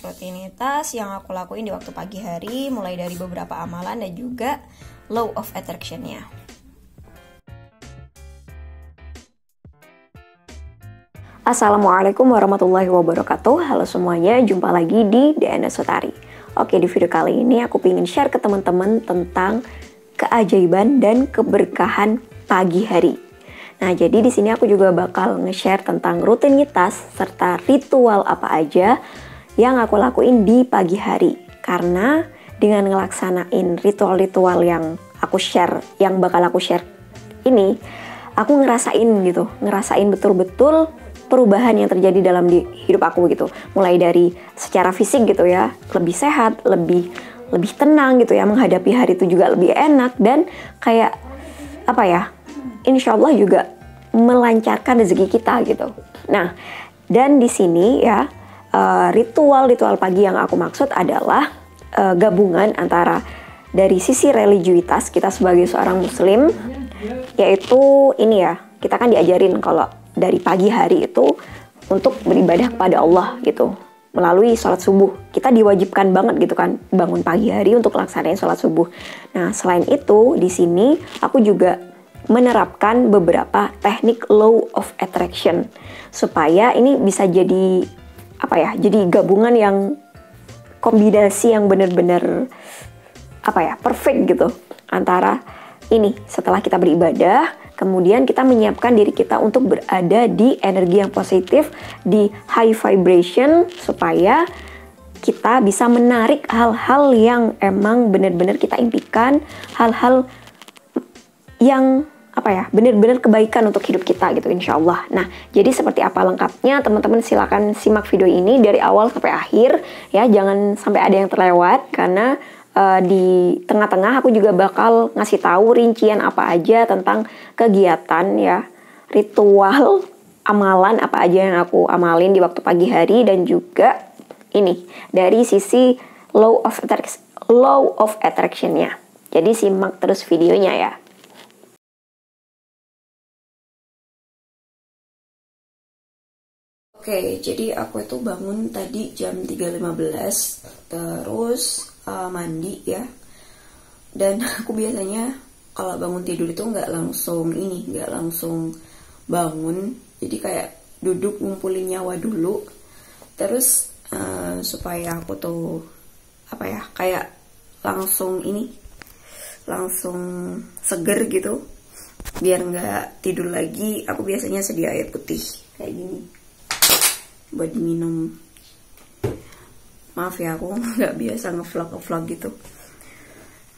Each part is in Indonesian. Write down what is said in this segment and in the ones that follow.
rutinitas yang aku lakuin di waktu pagi hari, mulai dari beberapa amalan dan juga law of attraction-nya. Assalamualaikum warahmatullahi wabarakatuh. Halo semuanya, jumpa lagi di DNA Sutari. Oke, di video kali ini aku ingin share ke teman-teman tentang keajaiban dan keberkahan pagi hari. Nah, jadi di sini aku juga bakal nge-share tentang rutinitas serta ritual apa aja yang aku lakuin di pagi hari. Karena dengan ngelaksanain ritual-ritual yang aku share, yang bakal aku share ini, aku ngerasain betul-betul perubahan yang terjadi dalam hidup aku gitu. Mulai dari secara fisik gitu ya, lebih sehat, lebih tenang gitu ya, menghadapi hari itu juga lebih enak dan kayak insya Allah juga melancarkan rezeki kita gitu. Nah, dan di sini ya ritual-ritual pagi yang aku maksud adalah gabungan antara dari sisi religiusitas kita sebagai seorang muslim, yaitu ini ya, kita kan diajarin kalau dari pagi hari itu untuk beribadah kepada Allah gitu melalui sholat subuh. Kita diwajibkan banget gitu kan bangun pagi hari untuk laksanain sholat subuh. Nah, selain itu di sini aku juga menerapkan beberapa teknik law of attraction supaya ini bisa jadi jadi gabungan yang kombinasi yang benar-benar perfect gitu antara ini setelah kita beribadah, kemudian kita menyiapkan diri kita untuk berada di energi yang positif, di high vibration supaya kita bisa menarik hal-hal yang emang benar-benar kita impikan, hal-hal yang benar-benar kebaikan untuk hidup kita gitu insya Allah. Nah, jadi seperti apa lengkapnya teman-teman silakan simak video ini dari awal sampai akhir ya, jangan sampai ada yang terlewat karena di tengah-tengah aku juga bakal ngasih tahu rincian apa aja tentang kegiatan ya, ritual, amalan apa aja yang aku amalin di waktu pagi hari dan juga ini dari sisi law of attraction-nya. Jadi simak terus videonya ya. Oke, jadi aku itu bangun tadi jam 3.15, terus mandi ya. Dan aku biasanya kalau bangun tidur itu nggak langsung bangun. Jadi kayak duduk ngumpulin nyawa dulu. Terus supaya aku tuh kayak langsung seger gitu. Biar nggak tidur lagi, aku biasanya sedia air putih kayak gini buat diminum. Maaf ya, aku nggak biasa ngevlog gitu.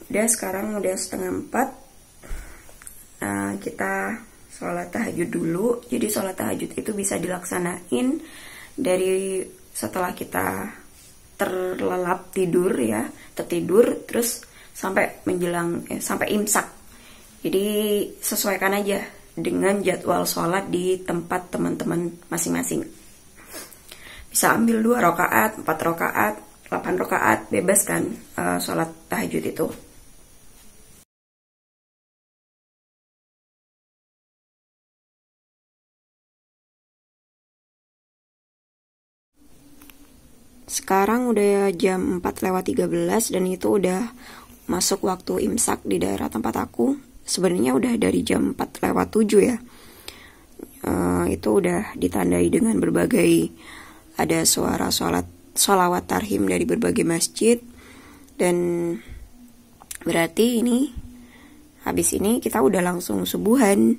Udah sekarang udah 3:30. Kita sholat tahajud dulu. Jadi sholat tahajud itu bisa dilaksanain dari setelah kita terlelap tidur ya, tertidur terus sampai menjelang sampai imsak. Jadi sesuaikan aja dengan jadwal sholat di tempat teman-teman masing-masing. Bisa ambil 2 rakaat, 4 rakaat, 8 rakaat, bebas kan sholat tahajud itu. Sekarang udah jam 4:13 dan itu udah masuk waktu imsak di daerah tempat aku. Sebenarnya udah dari jam 4:07 ya. Itu udah ditandai dengan berbagai ada suara sholawat tarhim dari berbagai masjid. Dan berarti habis ini kita udah langsung subuhan.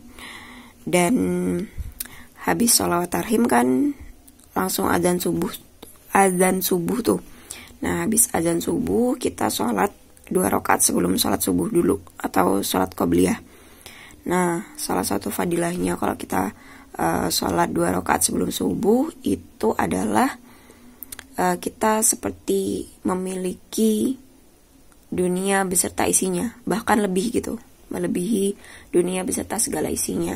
Dan habis sholawat tarhim kan langsung azan subuh tuh. Nah, habis azan subuh kita sholat 2 rakaat sebelum sholat subuh dulu atau sholat qobliyah. Nah, salah satu fadilahnya kalau kita sholat 2 rakaat sebelum subuh itu adalah kita seperti memiliki dunia beserta isinya, bahkan lebih gitu, melebihi dunia beserta segala isinya.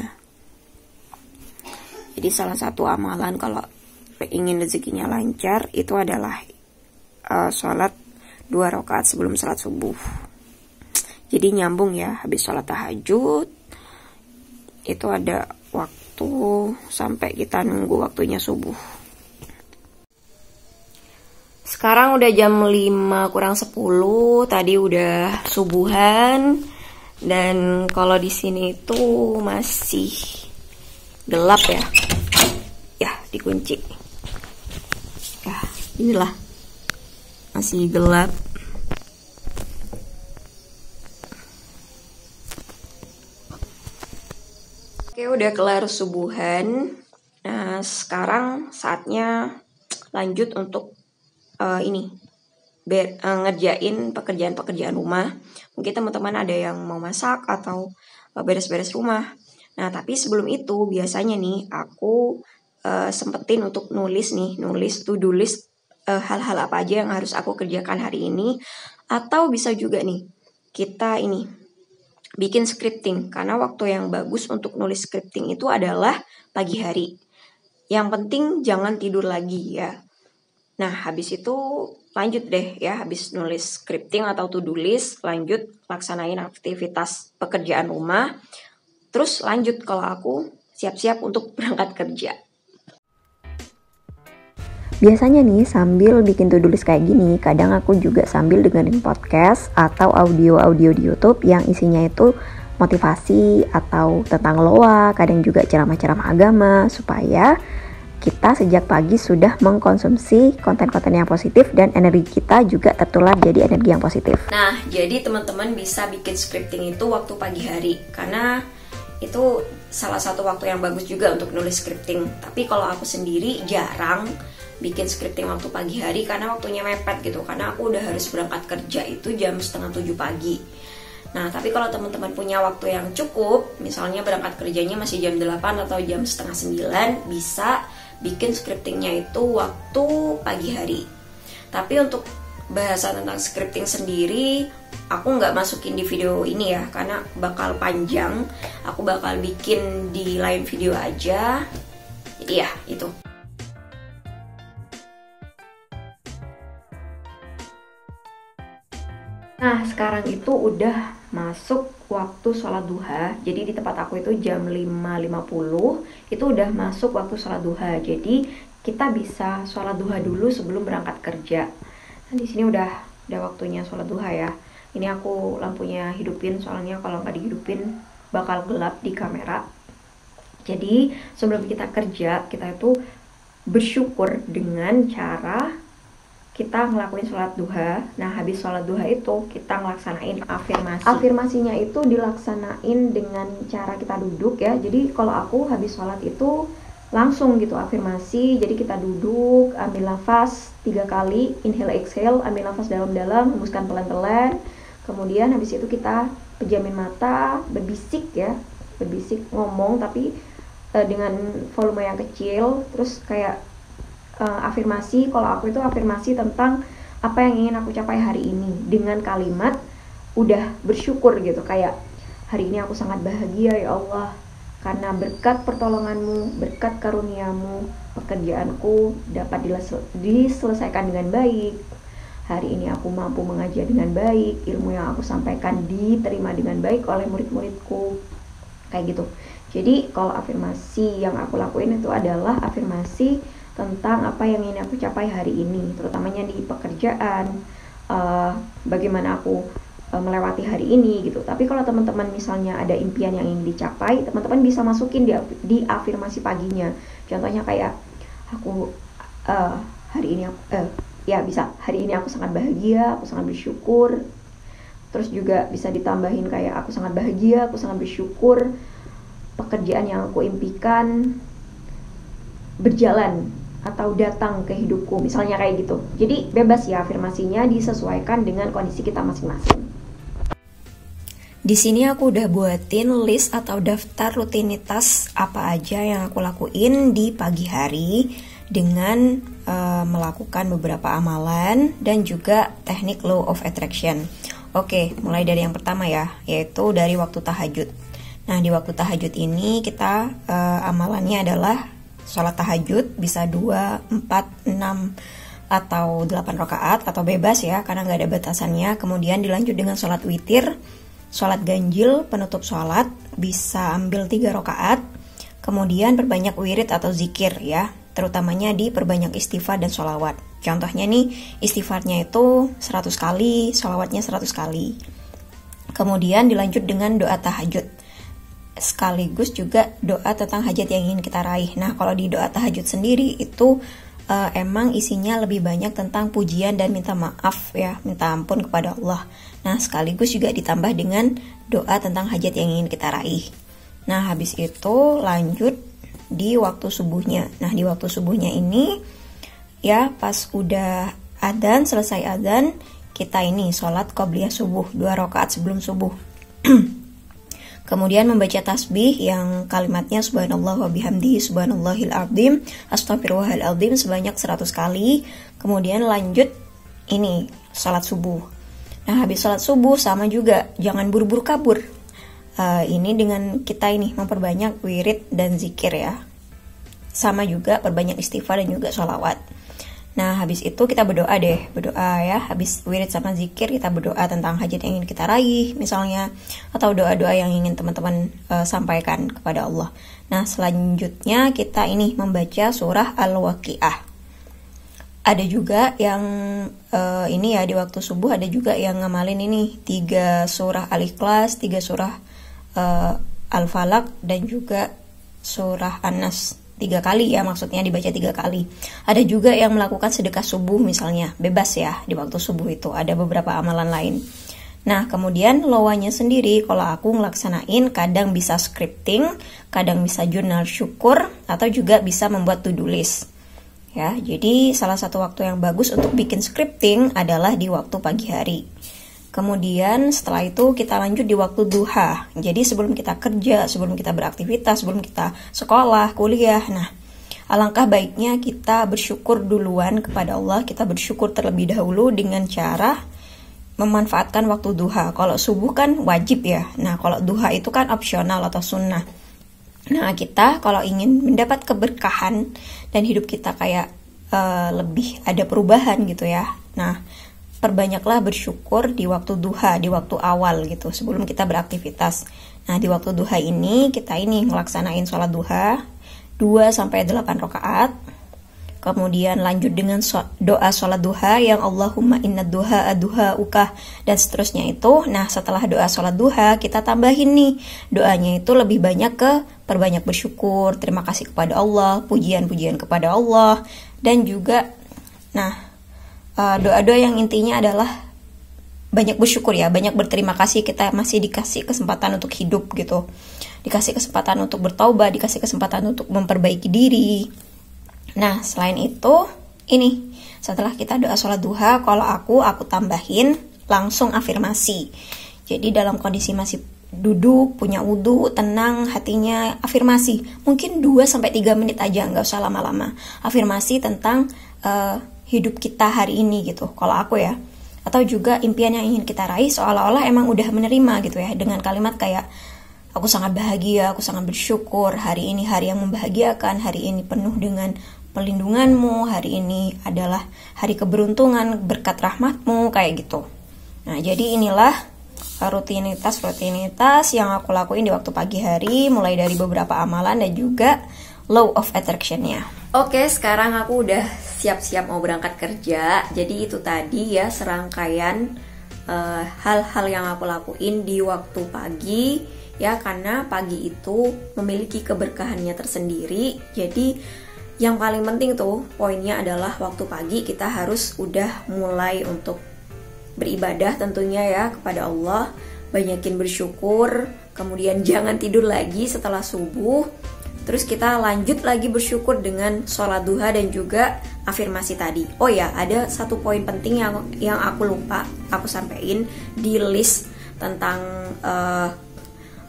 Jadi salah satu amalan kalau ingin rezekinya lancar itu adalah sholat 2 rakaat sebelum sholat subuh. Jadi nyambung ya, habis sholat tahajud itu ada waktu sampai kita nunggu waktunya subuh. Sekarang udah jam 5 kurang 10, tadi udah subuhan. Dan kalau di sini tuh masih gelap ya. Ya, dikunci. Ya, inilah. Masih gelap. Oke, udah kelar subuhan. Nah, sekarang saatnya lanjut untuk ngerjain pekerjaan-pekerjaan rumah. Mungkin teman-teman ada yang mau masak atau beres-beres rumah. Nah, tapi sebelum itu biasanya nih aku sempetin untuk nulis to-do list hal-hal apa aja yang harus aku kerjakan hari ini. Atau bisa juga nih kita bikin scripting, karena waktu yang bagus untuk nulis scripting itu adalah pagi hari. Yang penting jangan tidur lagi ya. Nah, habis itu lanjut deh ya, habis nulis scripting atau to-do list, lanjut laksanain aktivitas pekerjaan rumah. Terus lanjut kalau aku siap-siap untuk berangkat kerja. Biasanya nih sambil bikin to-do list kayak gini, kadang aku juga sambil dengerin podcast atau audio-audio di YouTube yang isinya itu motivasi atau tentang loa, kadang juga ceramah-ceramah agama, supaya kita sejak pagi sudah mengkonsumsi konten-konten yang positif dan energi kita juga tertular jadi energi yang positif. Nah, jadi teman-teman bisa bikin scripting itu waktu pagi hari, karena itu salah satu waktu yang bagus juga untuk nulis scripting. Tapi kalau aku sendiri jarang bikin scripting waktu pagi hari karena waktunya mepet gitu, karena aku udah harus berangkat kerja itu jam 6:30 pagi. Nah, tapi kalau teman-teman punya waktu yang cukup, misalnya berangkat kerjanya masih jam 8 atau jam 8:30, bisa bikin scriptingnya itu waktu pagi hari. Tapi untuk bahasan tentang scripting sendiri, aku nggak masukin di video ini ya, karena bakal panjang. Aku bakal bikin di lain video aja. Jadi ya, itu. Nah, sekarang itu udah masuk waktu sholat duha. Jadi di tempat aku itu jam 5.50 itu udah masuk waktu sholat duha. Jadi kita bisa sholat duha dulu sebelum berangkat kerja. Nah, di sini udah waktunya sholat duha ya. Ini aku lampunya hidupin, soalnya kalau nggak dihidupin bakal gelap di kamera. Jadi sebelum kita kerja, kita itu bersyukur dengan cara kita ngelakuin sholat duha. Nah, habis sholat duha itu kita ngelaksanain afirmasi. Afirmasinya itu dilaksanain dengan cara kita duduk ya. Jadi kalau aku habis sholat itu langsung gitu afirmasi. Jadi kita duduk, ambil nafas 3 kali, inhale exhale, ambil nafas dalam-dalam, hembuskan pelan-pelan. Kemudian habis itu kita pejamin mata, berbisik ya, berbisik ngomong tapi dengan volume yang kecil. Terus kayak afirmasi, kalau aku itu afirmasi tentang apa yang ingin aku capai hari ini dengan kalimat udah bersyukur gitu, kayak hari ini aku sangat bahagia ya Allah karena berkat pertolonganmu, berkat karuniamu, pekerjaanku dapat diselesaikan dengan baik. Hari ini aku mampu mengajar dengan baik, ilmu yang aku sampaikan diterima dengan baik oleh murid-muridku, kayak gitu. Jadi kalau afirmasi yang aku lakuin itu adalah afirmasi tentang apa yang ingin aku capai hari ini, terutamanya di pekerjaan, bagaimana aku melewati hari ini gitu. Tapi kalau teman-teman misalnya ada impian yang ingin dicapai, teman-teman bisa masukin di afirmasi paginya. Contohnya kayak aku hari ini hari ini aku sangat bahagia, aku sangat bersyukur. Terus juga bisa ditambahin kayak aku sangat bahagia, aku sangat bersyukur pekerjaan yang aku impikan berjalan atau datang ke hidupku, misalnya kayak gitu. Jadi bebas ya afirmasinya, disesuaikan dengan kondisi kita masing-masing. Di sini aku udah buatin list atau daftar rutinitas apa aja yang aku lakuin di pagi hari dengan melakukan beberapa amalan dan juga teknik law of attraction. Oke, mulai dari yang pertama ya, yaitu dari waktu tahajud. Nah, di waktu tahajud ini kita amalannya adalah sholat tahajud, bisa 2, 4, 6, atau 8 rakaat, atau bebas ya, karena nggak ada batasannya. Kemudian dilanjut dengan sholat witir, sholat ganjil, penutup sholat, bisa ambil 3 rakaat. Kemudian perbanyak wirid atau zikir ya. terutamanya di perbanyak istighfar dan sholawat. Contohnya nih, istighfarnya itu 100 kali, sholawatnya 100 kali. Kemudian dilanjut dengan doa tahajud, sekaligus juga doa tentang hajat yang ingin kita raih. Nah, kalau di doa tahajud sendiri itu emang isinya lebih banyak tentang pujian dan minta maaf ya, minta ampun kepada Allah. Nah, sekaligus juga ditambah dengan doa tentang hajat yang ingin kita raih. Nah, habis itu lanjut di waktu subuhnya. Nah, di waktu subuhnya ini ya pas udah adzan, selesai adzan, kita ini sholat qobliyah subuh 2 rakaat sebelum subuh. Kemudian membaca tasbih yang kalimatnya subhanallah wa bihamdihi subhanallahil azim, astaghfirullahal azim sebanyak 100 kali. Kemudian lanjut ini sholat subuh. Nah, habis sholat subuh sama juga, jangan buru-buru kabur. Ini dengan kita ini memperbanyak wirid dan zikir ya. Sama juga perbanyak istighfar dan juga sholawat. Nah, habis itu kita berdoa ya. Habis wirid sama zikir kita berdoa tentang hajat yang ingin kita raih misalnya, atau doa-doa yang ingin teman-teman sampaikan kepada Allah. Nah, selanjutnya kita ini membaca surah Al-Waqiah. Ada juga yang ini ya, di waktu subuh ada juga yang ngamalin ini 3 surah Al-Ikhlas, 3 surah Al-Falaq, dan juga surah An-Nas 3 kali ya, maksudnya dibaca 3 kali. Ada juga yang melakukan sedekah subuh misalnya, bebas ya di waktu subuh itu, ada beberapa amalan lain. Nah, kemudian lowanya sendiri kalau aku ngelaksanain kadang bisa scripting, kadang bisa jurnal syukur, atau juga bisa membuat to-do list. Ya, jadi salah satu waktu yang bagus untuk bikin scripting adalah di waktu pagi hari. Kemudian setelah itu kita lanjut di waktu duha. Jadi sebelum kita kerja, sebelum kita beraktivitas, sebelum kita sekolah, kuliah. Nah, alangkah baiknya kita bersyukur duluan kepada Allah. Kita bersyukur terlebih dahulu dengan cara memanfaatkan waktu duha. Kalau subuh kan wajib ya. Nah, kalau duha itu kan opsional atau sunnah. Nah, kita kalau ingin mendapat keberkahan dan hidup kita kayak lebih ada perubahan gitu ya. Nah, perbanyaklah bersyukur di waktu duha, di waktu awal gitu, sebelum kita beraktivitas. Nah, di waktu duha ini kita ini melaksanain sholat duha 2-8 rakaat. Kemudian lanjut dengan doa sholat duha yang Allahumma inna duha aduha ukah dan seterusnya itu. Nah, setelah doa sholat duha kita tambahin nih doanya itu lebih banyak ke perbanyak bersyukur, terima kasih kepada Allah, pujian-pujian kepada Allah, dan juga doa-doa yang intinya adalah banyak bersyukur ya, banyak berterima kasih kita masih dikasih kesempatan untuk hidup gitu, dikasih kesempatan untuk bertaubat, dikasih kesempatan untuk memperbaiki diri. Nah, selain itu ini setelah kita doa sholat duha, kalau aku tambahin langsung afirmasi. Jadi dalam kondisi masih duduk, punya wudhu, tenang hatinya, afirmasi mungkin 2-3 menit aja, nggak usah lama-lama. Afirmasi tentang hidup kita hari ini gitu, kalau aku ya. Atau juga impian yang ingin kita raih seolah-olah emang udah menerima gitu ya, dengan kalimat kayak aku sangat bahagia, aku sangat bersyukur, hari ini hari yang membahagiakan, hari ini penuh dengan pelindunganmu, hari ini adalah hari keberuntungan, berkat rahmatmu, kayak gitu. Nah, jadi inilah rutinitas yang aku lakuin di waktu pagi hari, mulai dari beberapa amalan dan juga law of attraction-nya. Oke, sekarang aku udah siap-siap mau berangkat kerja. Jadi itu tadi ya serangkaian hal-hal yang aku lakuin di waktu pagi ya, karena pagi itu memiliki keberkahannya tersendiri. Jadi yang paling penting tuh poinnya adalah waktu pagi kita harus udah mulai untuk beribadah tentunya ya kepada Allah, banyakin bersyukur, kemudian jangan tidur lagi setelah subuh. Terus kita lanjut lagi bersyukur dengan sholat duha dan juga afirmasi tadi. Oh ya, ada satu poin penting yang aku lupa aku sampein di list tentang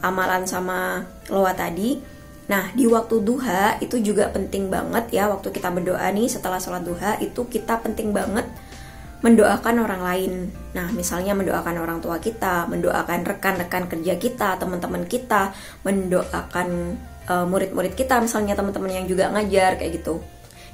amalan sama loa tadi. Nah, di waktu duha itu juga penting banget ya, waktu kita berdoa nih setelah sholat duha itu kita penting banget mendoakan orang lain. Nah, misalnya mendoakan orang tua kita, mendoakan rekan-rekan kerja kita, teman-teman kita, mendoakan murid-murid kita, misalnya teman-teman yang juga ngajar kayak gitu.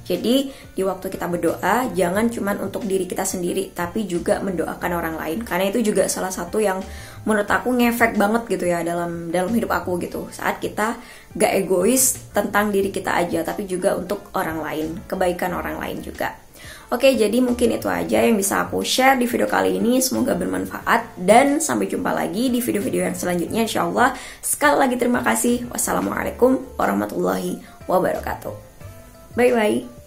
Jadi di waktu kita berdoa, jangan cuman untuk diri kita sendiri, tapi juga mendoakan orang lain. Karena itu juga salah satu yang menurut aku ngefek banget gitu ya dalam hidup aku gitu. Saat kita gak egois tentang diri kita aja, tapi juga untuk orang lain, kebaikan orang lain juga. Oke, jadi mungkin itu aja yang bisa aku share di video kali ini. Semoga bermanfaat dan sampai jumpa lagi di video-video yang selanjutnya insyaallah. Sekali lagi terima kasih. Wassalamualaikum warahmatullahi wabarakatuh. Bye-bye.